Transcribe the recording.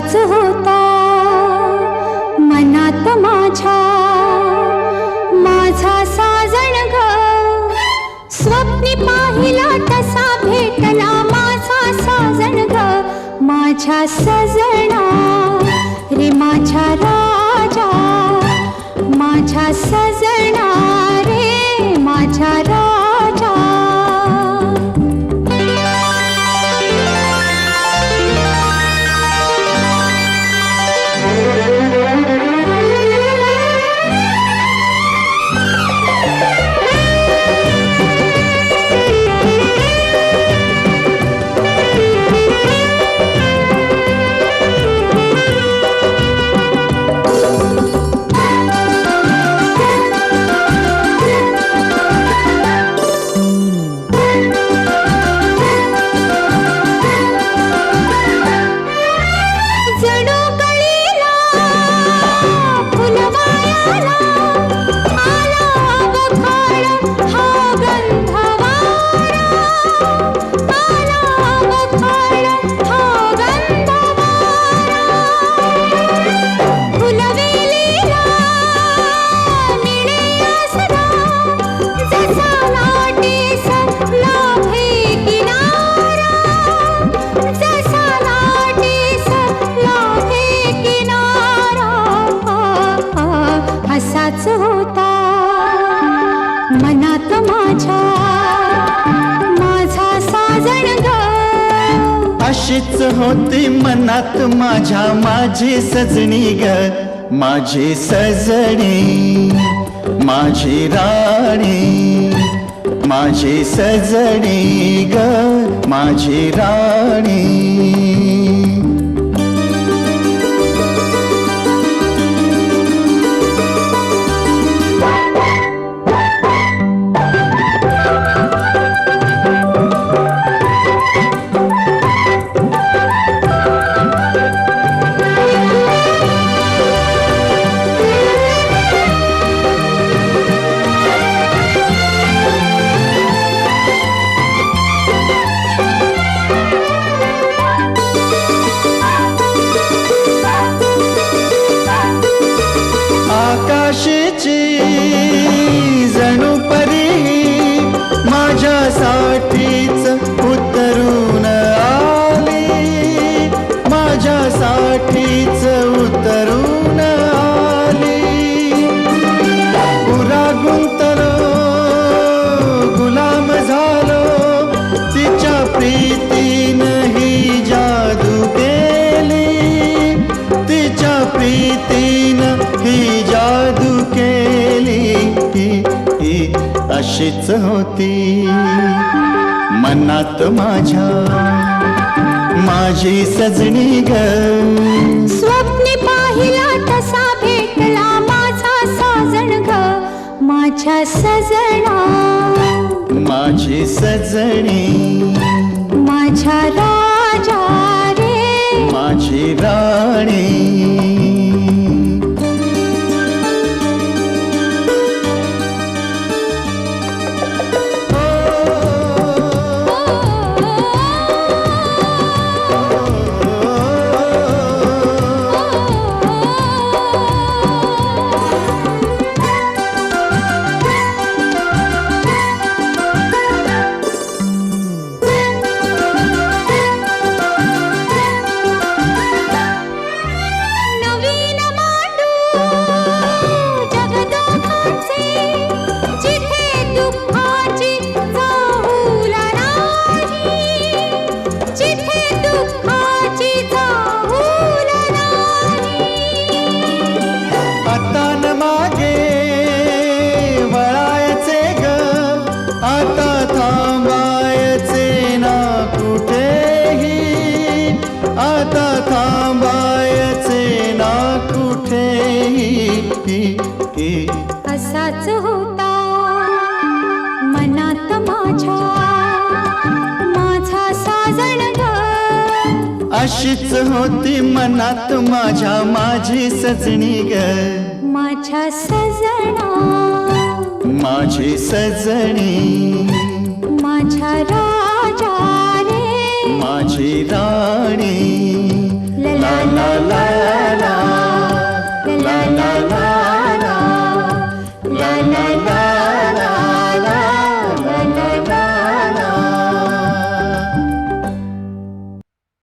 असाच होता मनात माझ्या माझा साजण ग, स्वप्नी पाहिला तसा भेटला माझा साजण ग, माझ्या सजना रे माझ्या राजा, माझ्या सजना रे माझ्या राजा. होता मनात माझ्या माझा साजण ग, अशीच होती मनात माझ्या माझी सजनी ग, माझी सजणी माझी राणी, माझी सजणी ग माझी राणी. आकाशाची जणू परी माझ्यासाठीच उतरून आली, माझ्यासाठीच उतरून आली. पुरा गुंतलो गुलाम झालो तिच्या प्रीतीनं ही जादू केली, तिच्या प्रीतीनं ही जादू केली. अशीच होती मनात माझ्या माझी सजनी ग, स्वप्नी पाहिला तसा भेटला माझा साजण ग, माझ्या सजना माझी सजनी माझ्या राजा रे माझी राणी. असाच होता मनात माझ्या माझा साजण ग, अशीच होती मनात माझ्या माझी सजनी ग, माझ्या सजना माझी सजनी माझ्या राजा रे माझी राणी. ला ला ला